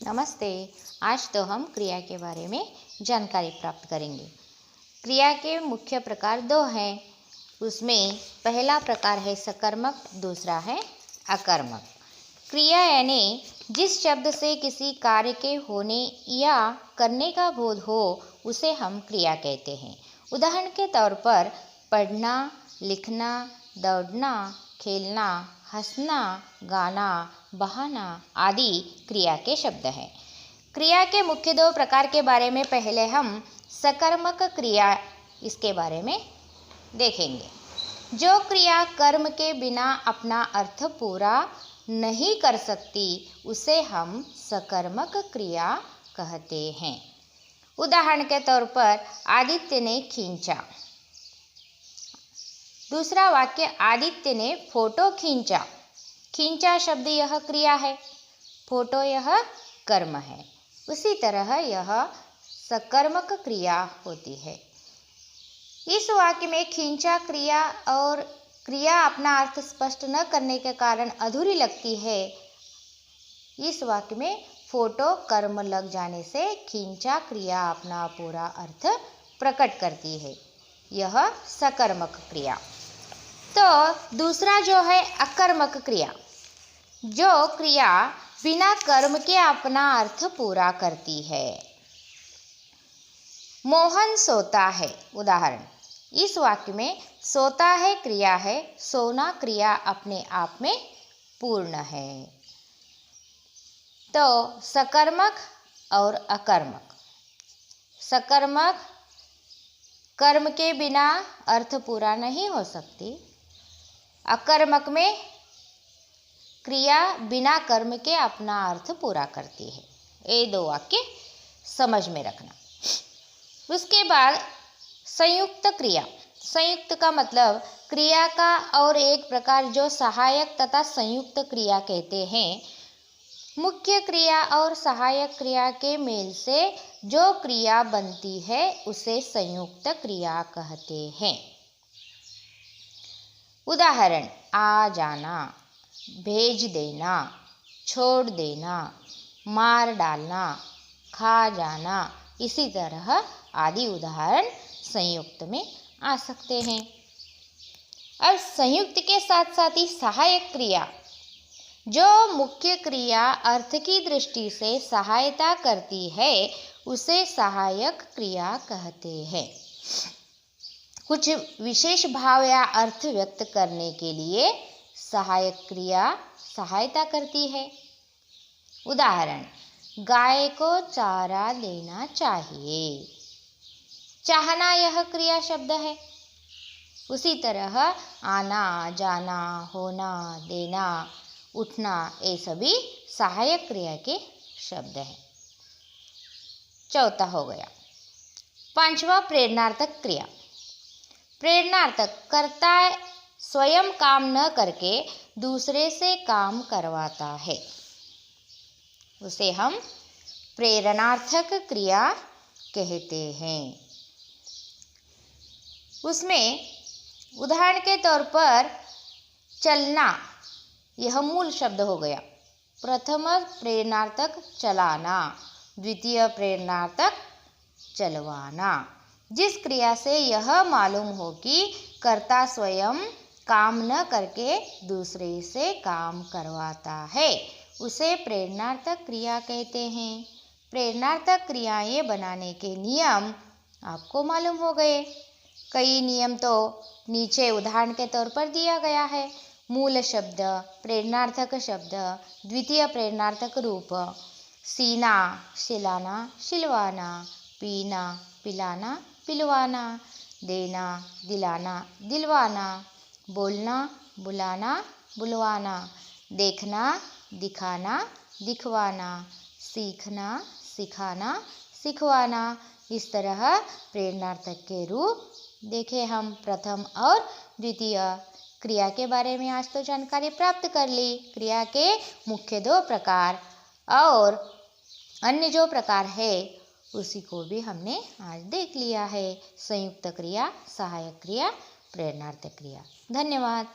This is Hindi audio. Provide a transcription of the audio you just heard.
नमस्ते। आज तो हम क्रिया के बारे में जानकारी प्राप्त करेंगे। क्रिया के मुख्य प्रकार दो हैं। उसमें पहला प्रकार है सकर्मक, दूसरा है अकर्मक। क्रिया यानी जिस शब्द से किसी कार्य के होने या करने का बोध हो उसे हम क्रिया कहते हैं। उदाहरण के तौर पर पढ़ना, लिखना, दौड़ना, खेलना, हंसना, गाना, बहाना आदि क्रिया के शब्द हैं। क्रिया के मुख्य दो प्रकार के बारे में पहले हम सकर्मक क्रिया इसके बारे में देखेंगे। जो क्रिया कर्म के बिना अपना अर्थ पूरा नहीं कर सकती उसे हम सकर्मक क्रिया कहते हैं। उदाहरण के तौर पर आदित्य ने खींचा। दूसरा वाक्य आदित्य ने फोटो खींचा। खींचा शब्द यह क्रिया है, फोटो यह कर्म है। उसी तरह यह सकर्मक क्रिया होती है। इस वाक्य में खींचा क्रिया और क्रिया अपना अर्थ स्पष्ट न करने के कारण अधूरी लगती है। इस वाक्य में फोटो कर्म लग जाने से खींचा क्रिया अपना पूरा अर्थ प्रकट करती है। यह सकर्मक क्रिया। तो दूसरा जो है अकर्मक क्रिया, जो क्रिया बिना कर्म के अपना अर्थ पूरा करती है। मोहन सोता है। उदाहरण, इस वाक्य में सोता है क्रिया है, सोना क्रिया अपने आप में पूर्ण है। तो सकर्मक और अकर्मक। सकर्मक कर्म के बिना अर्थ पूरा नहीं हो सकती। अकर्मक में क्रिया बिना कर्म के अपना अर्थ पूरा करती है। ये दो वाक्य समझ में रखना। उसके बाद संयुक्त क्रिया। संयुक्त का मतलब क्रिया का और एक प्रकार जो सहायक तथा संयुक्त क्रिया कहते हैं। मुख्य क्रिया और सहायक क्रिया के मेल से जो क्रिया बनती है उसे संयुक्त क्रिया कहते हैं। उदाहरण, आ जाना, भेज देना, छोड़ देना, मार डालना, खा जाना, इसी तरह आदि उदाहरण संयुक्त में आ सकते हैं। अब संयुक्त के साथ साथ ही सहायक क्रिया, जो मुख्य क्रिया अर्थ की दृष्टि से सहायता करती है उसे सहायक क्रिया कहते हैं। कुछ विशेष भाव या अर्थ व्यक्त करने के लिए सहायक क्रिया सहायता करती है। उदाहरण, गाय को चारा देना चाहिए। चाहना यह क्रिया शब्द है। उसी तरह आना, जाना, होना, देना, उठना ये सभी सहायक क्रिया के शब्द हैं। चौथा हो गया। पांचवा प्रेरणार्थक क्रिया। प्रेरणार्थक कर्ता स्वयं काम न करके दूसरे से काम करवाता है, उसे हम प्रेरणार्थक क्रिया कहते हैं। उसमें उदाहरण के तौर पर चलना यह मूल शब्द हो गया। प्रथम प्रेरणार्थक चलाना, द्वितीय प्रेरणार्थक चलवाना। जिस क्रिया से यह मालूम हो कि कर्ता स्वयं काम न करके दूसरे से काम करवाता है उसे प्रेरणार्थक क्रिया कहते हैं। प्रेरणार्थक क्रियाएं बनाने के नियम आपको मालूम हो गए। कई नियम तो नीचे उदाहरण के तौर पर दिया गया है। मूल शब्द, प्रेरणार्थक शब्द, द्वितीय प्रेरणार्थक रूप, सीना, सिलाना, सिलवाना, पीना, पिलाना, पिलवाना, देना, दिलाना, दिलवाना, बोलना, बुलाना, बुलवाना, देखना, दिखाना, दिखवाना, सीखना, सिखाना, सिखवाना। इस तरह प्रेरणार्थक के रूप देखे हम। प्रथम और द्वितीय क्रिया के बारे में आज तो जानकारी प्राप्त कर ली। क्रिया के मुख्य दो प्रकार और अन्य जो प्रकार है उसी को भी हमने आज देख लिया है। संयुक्त क्रिया, सहायक क्रिया, प्रेरणार्थक क्रिया। धन्यवाद।